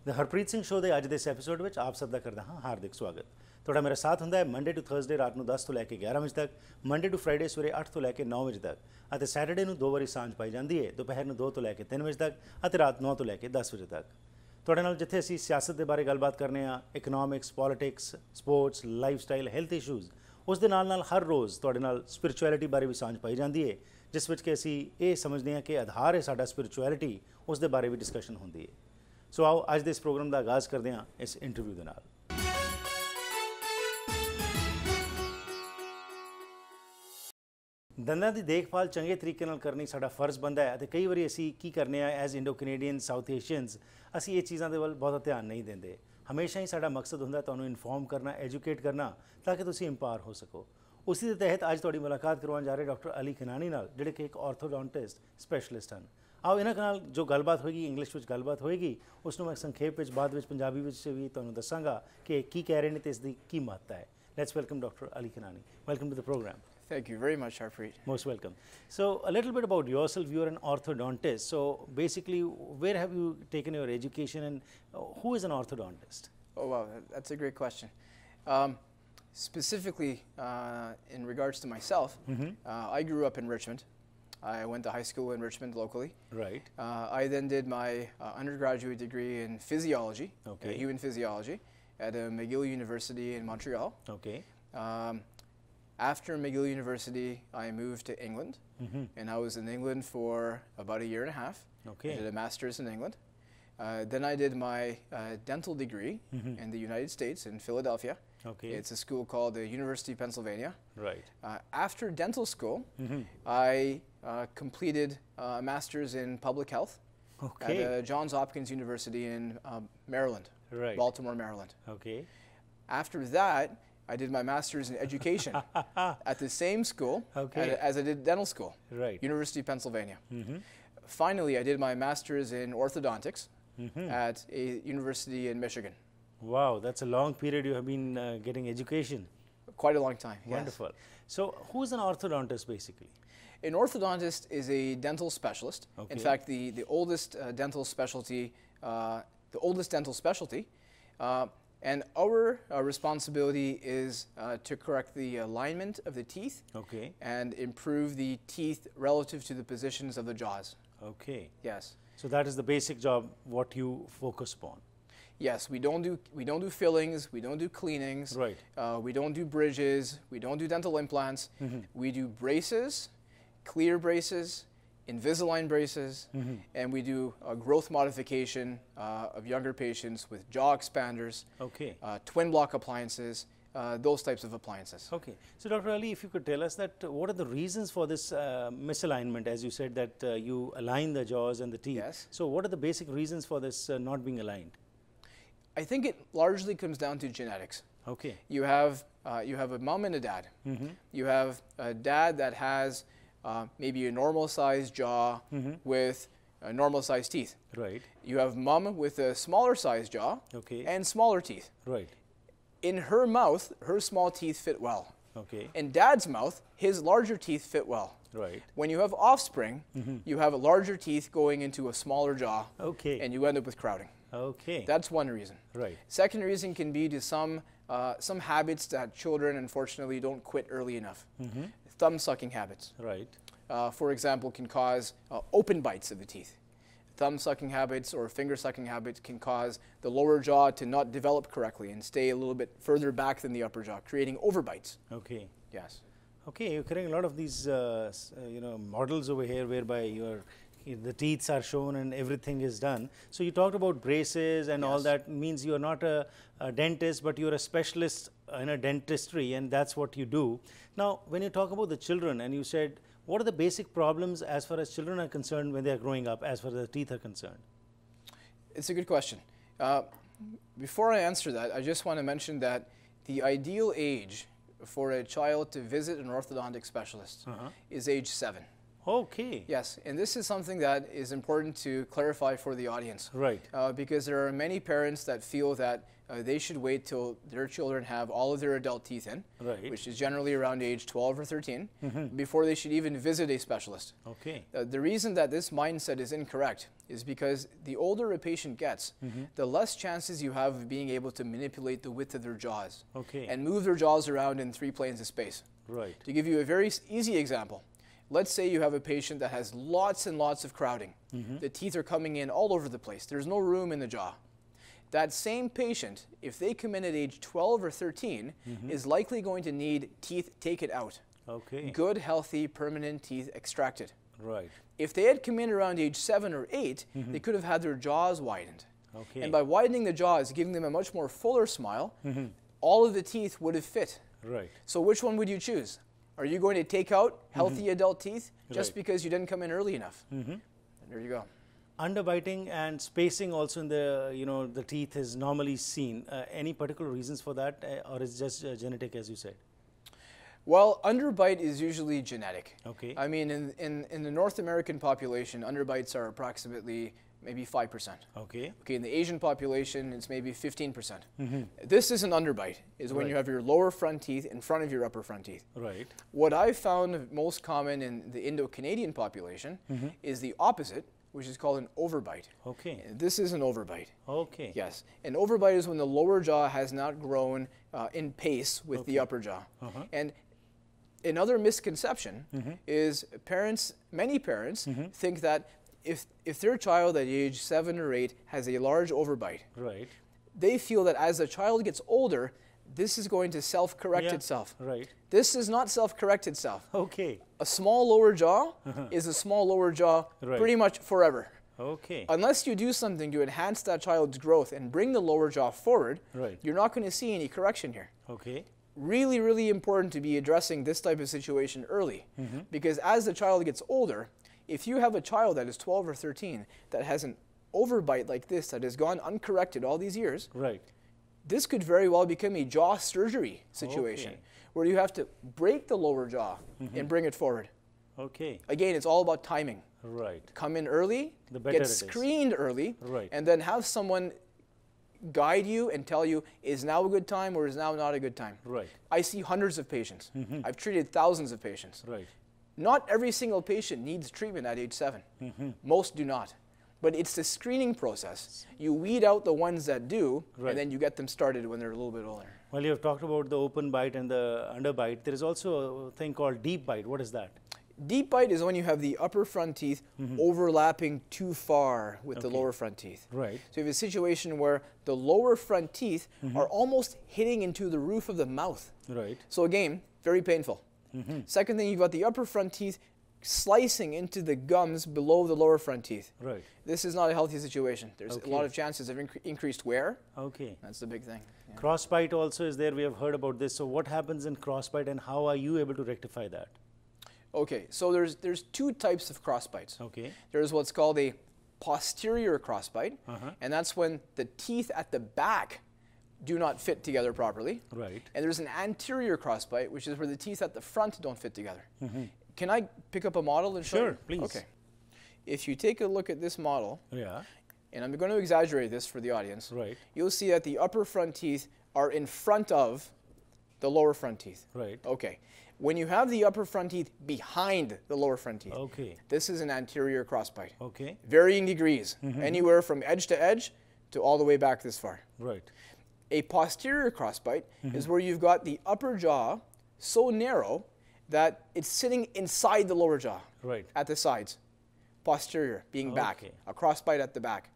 The Harpreet Singh show ਦੇ ਅੱਜ ਦੇ ਇਸ ਐਪੀਸੋਡ ਵਿੱਚ ਆਪ ਸਭ ਦਾ ਕਰਦਾ ਹਾਂ ਹਾਰਦਿਕ ਸਵਾਗਤ। ਤੁਹਾਡਾ ਮੇਰਾ ਸਾਥ ਹੁੰਦਾ ਹੈ ਮੰਡੇ ਟੂ ਥਰਸਡੇ ਰਾਤ ਨੂੰ 10 ਤੋਂ ਲੈ ਕੇ 11 ਵਜੇ ਤੱਕ, ਮੰਡੇ ਟੂ ਫਰਾਈਡੇ ਸਵੇਰੇ 8 ਤੋਂ ਲੈ ਕੇ 9 ਵਜੇ ਤੱਕ, ਅਤੇ ਸੈਟਰਡੇ ਨੂੰ 2 ਵਾਰੀ ਸਾਂਝ ਪਾਈ ਜਾਂਦੀ ਹੈ, ਦੁਪਹਿਰ ਨੂੰ 2 ਤੋਂ ਲੈ ਕੇ 3 ਵਜੇ ਤੱਕ ਅਤੇ ਰਾਤ 9 ਤੋਂ ਲੈ ਕੇ 10 ਵਜੇ ਤੱਕ। ਤੁਹਾਡੇ ਨਾਲ ਜਿੱਥੇ ਅਸੀਂ ਸਿਆਸਤ ਦੇ ਬਾਰੇ ਗੱਲਬਾਤ ਕਰਨੇ ਆ, economics, politics, sports, life style, health issues, ਉਸ ਦੇ ਨਾਲ ਹਰ ਰੋਜ਼ ਤੁਹਾਡੇ ਨਾਲ ਸਪਿਰਿਚੁਅਲਿਟੀ ਬਾਰੇ ਵੀ ਸਾਂਝ ਪਾਈ ਜਾਂਦੀ ਹੈ, ਜਿਸ ਵਿੱਚ ਕਿ ਅਸੀਂ ਇਹ ਸਮਝਦੇ ਹਾਂ ਕਿ ਆਧਾਰ ਹੈ ਸਾਡਾ ਸਪਿਰਿਚੁਅਲਿਟੀ, ਉਸ ਦੇ ਬਾਰੇ ਵੀ ਡਿਸਕਸ਼ਨ ਹੁੰਦੀ ਹੈ। ਸੋ ਆਓ ਅੱਜ ਦੇ ਇਸ ਪ੍ਰੋਗਰਾਮ ਦਾ ਆਗਾਜ਼ ਕਰਦੇ ਹਾਂ ਇਸ ਇੰਟਰਵਿਊ ਦੇ ਨਾਲ। ਦੰਦਾਂ ਦੀ ਦੇਖਭਾਲ ਚੰਗੇ ਤਰੀਕੇ ਨਾਲ ਕਰਨੀ ਸਾਡਾ ਫਰਜ਼ ਬਣਦਾ ਹੈ, ਅਤੇ ਕਈ ਵਾਰੀ ਅਸੀਂ ਕੀ ਕਰਨੇ ਆ as Indo Canadian, south Asians, ਅਸੀਂ ਇਹ ਚੀਜ਼ਾਂ ਦੇ ਵੱਲ ਬਹੁਤਾ ਧਿਆਨ ਨਹੀਂ ਦਿੰਦੇ। ਹਮੇਸ਼ਾ ਹੀ ਸਾਡਾ ਮਕਸਦ ਹੁੰਦਾ ਤੁਹਾਨੂੰ ਇਨਫੋਰਮ ਕਰਨਾ, ਐਜੂਕੇਟ ਕਰਨਾ, ਤਾਂ ਕਿ ਤੁਸੀਂ ਇੰਪਾਵਰ ਹੋ ਸਕੋ। ਉਸੇ ਦੇ ਤਹਿਤ ਅੱਜ ਤੁਹਾਡੀ ਮੁਲਾਕਾਤ ਕਰਵਾਉਣ ਜਾ ਰਹੇ ਡਾਕਟਰ ਅਲੀ ਖਨਾਨੀ ਨਾਲ, ਜਿਹੜੇ ਕਿ ਇੱਕ ਆਰਥੋਡੋਂਟਿਸਟ ਸਪੈਸ਼ਲਿਸਟ ਹਨ। ਆਓ ਇਹਨਾਂ ਨਾਲ ਜੋ ਗੱਲਬਾਤ ਹੋਏਗੀ, ਇੰਗਲਿਸ਼ ਵਿੱਚ ਗੱਲਬਾਤ ਹੋਏਗੀ, ਉਸ ਨੂੰ ਮੈਂ ਸੰਖੇਪ ਵਿੱਚ ਬਾਅਦ ਵਿੱਚ ਪੰਜਾਬੀ ਵਿੱਚ ਵੀ ਤੁਹਾਨੂੰ ਦੱਸਾਂਗਾ ਕਿ ਕੀ ਕਹਿ ਰਹੇ ਨੇ ਅਤੇ ਇਸ ਦੀ ਕੀ ਮਹੱਤਤਾ ਹੈ। Let's welcome doctor Ali Khanani. Welcome to the program. Thank you very much, Harpreet. Most welcome. So a little bit about yourself. You are an orthodontist. So basically, where have you taken your education, and who is an orthodontist? Oh, wow, that's a great question. Specifically, in regards to myself, I grew up in Richmond. I went to high school in Richmond locally. Right. I then did my undergraduate degree in physiology, human physiology, at McGill University in Montreal. Okay. After McGill University, I moved to England, and I was in England for about a year and a half. Okay. I did a master's in England. Then I did my dental degree in the United States in Philadelphia. Okay. It's a school called the University of Pennsylvania. Right. After dental school, I completed a master's in public health at Johns Hopkins University in Maryland, Right. Baltimore, Maryland. Okay. After that, I did my master's in education at the same school as I did dental school, Right. University of Pennsylvania. Finally, I did my master's in orthodontics at a university in Michigan. Wow, that's a long period you have been getting education. Quite a long time. Yes. Wonderful. So who is an orthodontist basically? An orthodontist is a dental specialist. Okay. In fact, the oldest dental specialty, and our responsibility is to correct the alignment of the teeth. Okay. And improve the teeth relative to the positions of the jaws. Okay. Yes. So that is the basic job what you focus upon. Yes, we don't do fillings, we don't do cleanings, Right. We don't do bridges, we don't do dental implants. We do braces, clear braces, Invisalign braces, and we do growth modification of younger patients with jaw expanders, Okay. Twin block appliances, those types of appliances. Okay. So Dr. Ali, if you could tell us that what are the reasons for this misalignment, as you said that you align the jaws and the teeth. Yes. So what are the basic reasons for this not being aligned? I think it largely comes down to genetics. Okay. You have a mom and a dad. You have a dad that has maybe a normal sized jaw with normal sized teeth. Right. You have mom with a smaller sized jaw and smaller teeth. Right. In her mouth, her small teeth fit well. Okay. In dad's mouth, his larger teeth fit well. Right. When you have offspring, you have larger teeth going into a smaller jaw. Okay. And you end up with crowding. Okay. That's one reason. Right. Second reason can be to some habits that children unfortunately don't quit early enough. Thumb sucking habits. Right. For example, can cause open bites of the teeth. Thumb sucking habits or finger sucking habits can cause the lower jaw to not develop correctly and stay a little bit further back than the upper jaw, creating overbites. Okay. Yes. Okay, you're carrying a lot of these models over here whereby the teeth are shown and everything is done. So you talked about braces and all that. Means you are not a dentist, but you're a specialist in a dentistry, and that's what you do. Now, when you talk about the children, and you said, what are the basic problems as far as children are concerned when they are growing up, as far as the teeth are concerned? It's a good question. Before I answer that, I just want to mention that the ideal age for a child to visit an orthodontic specialist is age 7. Okay. Yes, and this is something that is important to clarify for the audience. Right. Because there are many parents that feel that they should wait till their children have all of their adult teeth in, Right. which is generally around age 12 or 13, before they should even visit a specialist. Okay. The reason that this mindset is incorrect is because the older a patient gets, the less chances you have of being able to manipulate the width of their jaws Okay. and move their jaws around in 3 planes of space. Right. To give you a very easy example, let's say you have a patient that has lots and lots of crowding. The teeth are coming in all over the place. There's no room in the jaw. That same patient, if they come in at age 12 or 13, is likely going to need teeth taken out. Okay. Good, healthy, permanent teeth extracted. Right. If they had come in around age 7 or 8, they could have had their jaws widened. Okay. And by widening the jaws, giving them a much more fuller smile, all of the teeth would have fit. Right. So which one would you choose? Are you going to take out healthy adult teeth just Right. because you didn't come in early enough? There you go. Underbiting and spacing also in the the teeth is normally seen. Any particular reasons for that, or is it just genetic, as you said? Well, underbite is usually genetic. Okay. I mean, in the North American population, underbites are approximately maybe 5%. Okay. Okay, in the Asian population, it's maybe 15%. This is an underbite, is when Right. you have your lower front teeth in front of your upper front teeth. Right. What I've found most common in the Indo-Canadian population is the opposite, which is called an overbite. Okay. This is an overbite. Okay. Yes, an overbite is when the lower jaw has not grown in pace with the upper jaw. And another misconception is many parents think that if their child at age 7 or 8 has a large overbite, Right. they feel that as the child gets older, this is going to self-correct Yeah. itself. Right. This does not self-correct itself. Okay. A small lower jaw is a small lower jaw Right. pretty much forever. Okay. Unless you do something to enhance that child's growth and bring the lower jaw forward, Right. you're not going to see any correction here. Okay. Really, really important to be addressing this type of situation early. Because as the child gets older, if you have a child that is 12 or 13 that has an overbite like this that has gone uncorrected all these years, Right. this could very well become a jaw surgery situation Okay. where you have to break the lower jaw and bring it forward. Okay. Again, it's all about timing. Right. Come in early, The better get it is. screened early, Right. and then have someone guide you and tell you, is now a good time or is now not a good time? Right. I see hundreds of patients. I've treated thousands of patients. Right. Not every single patient needs treatment at age 7. Most do not. But it's the screening process. You weed out the ones that do, Right. and then you get them started when they're a little bit older. Well, you have talked about the open bite and the underbite. There is also a thing called deep bite. What is that? Deep bite is when you have the upper front teeth overlapping too far with the Okay. lower front teeth. Right. So you have a situation where the lower front teeth are almost hitting into the roof of the mouth. Right. So again, very painful. Second thing, you've got the upper front teeth slicing into the gums below the lower front teeth. Right. This is not a healthy situation. There's Okay. a lot of chances of increased wear. Okay. That's the big thing. Yeah. Crossbite also is there. We have heard about this. So what happens in crossbite and how are you able to rectify that? Okay, so there's 2 types of crossbites. Okay. There's what's called a posterior crossbite, and that's when the teeth at the back do not fit together properly. Right. And there's an anterior crossbite, which is where the teeth at the front don't fit together. Can I pick up a model and show you? Sure, please. Okay. If you take a look at this model, Yeah. and I'm going to exaggerate this for the audience, Right. you'll see that the upper front teeth are in front of the lower front teeth. Right. Okay. When you have the upper front teeth behind the lower front teeth, Okay. this is an anterior crossbite. Okay. Varying degrees, anywhere from edge to all the way back this far. Right. A posterior crossbite is where you've got the upper jaw so narrow that it's sitting inside the lower jaw Right. at the sides. Posterior being back, Okay. a crossbite at the back.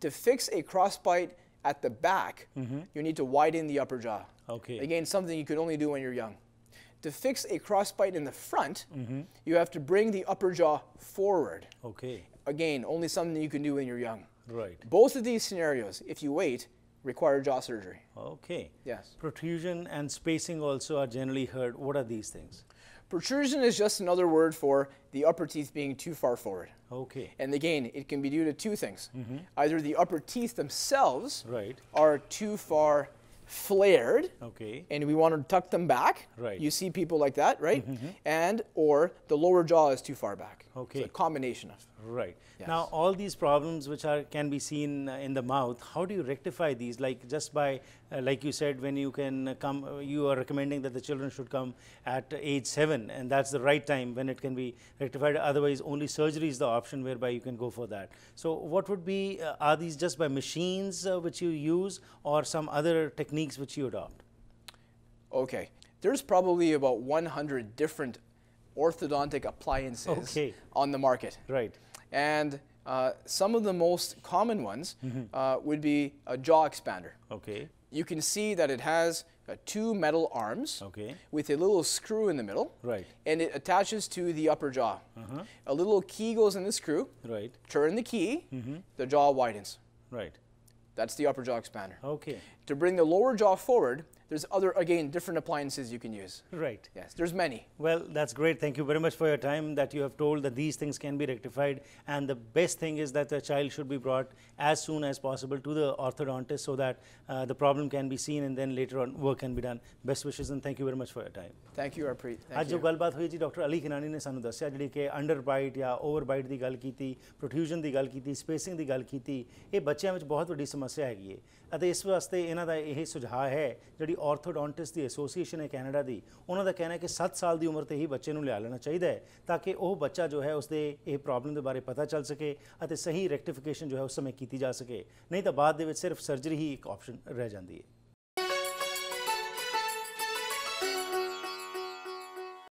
To fix a crossbite at the back, you need to widen the upper jaw. Okay. Again, something you could only do when you're young. To fix a crossbite in the front, you have to bring the upper jaw forward. Okay. Again, only something you can do when you're young. Right. Both of these scenarios, if you wait, require jaw surgery. Okay. Yes. Protrusion and spacing also are generally heard. What are these things? Protrusion is just another word for the upper teeth being too far forward. Okay. And again, it can be due to 2 things. Either the upper teeth themselves Right. are too far flared, Okay. and we want to tuck them back. Right. You see people like that, right? And or the lower jaw is too far back. Okay. It's a combination of. Right. Yes. Now, all these problems which can be seen in the mouth, how do you rectify these? Like just by, like you said, when you can come, you are recommending that the children should come at age 7, and that's the right time when it can be rectified. Otherwise, only surgery is the option whereby you can go for that. So, what would be, are these just by machines which you use, or some other techniques which you adopt? Okay. There's probably about 100 different orthodontic appliances Okay. on the market. Right. And some of the most common ones would be a jaw expander. Okay. You can see that it has 2 metal arms Okay. with a little screw in the middle. Right. And it attaches to the upper jaw. A little key goes in the screw. Right. Turn the key, the jaw widens. Right. That's the upper jaw expander. Okay. To bring the lower jaw forward, there's other, again, different appliances you can use. Right. Yes, there's many. Well, that's great. Thank you very much for your time that you have told that these things can be rectified. And the best thing is that the child should be brought as soon as possible to the orthodontist so that the problem can be seen and then later on work can be done. Best wishes and thank you very much for your time. Thank you, Harpreet. ਅੱਜ ਜੋ ਗੱਲਬਾਤ ਹੋਈ ਜੀ doctor Ali ਖਨਾਨੀ ਨੇ ਸਾਨੂੰ ਦੱਸਿਆ ਜਿਹੜੀ ਕਿ ਅੰਡਰ ਬਾਈਟ ਜਾਂ ਓਵਰ ਬਾਈਟ ਦੀ ਗੱਲ ਕੀਤੀ, ਪ੍ਰੋਟਰੂਜਨ ਦੀ ਗੱਲ ਕੀਤੀ, ਸਪੇਸਿੰਗ ਦੀ ਗੱਲ ਕੀਤੀ। ਇਹ ਬੱਚਿਆਂ ਵਿੱਚ ਬਹੁਤ ਵੱਡੀ ਸਮੱਸਿਆ ਹੈਗੀ ਹੈ ਅਤੇ ਇਸ ਵਾਸਤੇ ਇਹਨਾਂ ਦਾ ਇਹ ਸੁਝਾਅ ਹੈ ਜਿਹੜੀ ਆਰਥੋਡੋਂਟਿਸਟ ਦੀ ਐਸੋਸੀਏਸ਼ਨ ਹੈ ਕੈਨੇਡਾ ਦੀ, ਉਹਨਾਂ ਦਾ ਕਹਿਣਾ ਹੈ ਕਿ 7 ਸਾਲ ਦੀ ਉਮਰ ਤੇ ਹੀ ਬੱਚੇ ਨੂੰ ਲਿਆ ਲੈਣਾ ਚਾਹੀਦਾ ਹੈ ਤਾਂ ਕਿ ਉਹ ਬੱਚਾ ਜੋ ਹੈ ਉਸਦੇ ਇਹ ਪ੍ਰੋਬਲਮ ਦੇ ਬਾਰੇ ਪਤਾ ਚੱਲ ਸਕੇ ਅਤੇ ਸਹੀ ਰੈਕਟੀਫਿਕੇਸ਼ਨ ਜੋ ਹੈ ਉਸ ਸਮੇਂ ਕੀਤੀ ਜਾ ਸਕੇ, ਨਹੀਂ ਤਾਂ ਬਾਅਦ ਦੇ ਵਿੱਚ ਸਿਰਫ ਸਰਜਰੀ ਹੀ ਇੱਕ ਆਪਸ਼ਨ ਰਹਿ ਜਾਂਦੀ ਹੈ।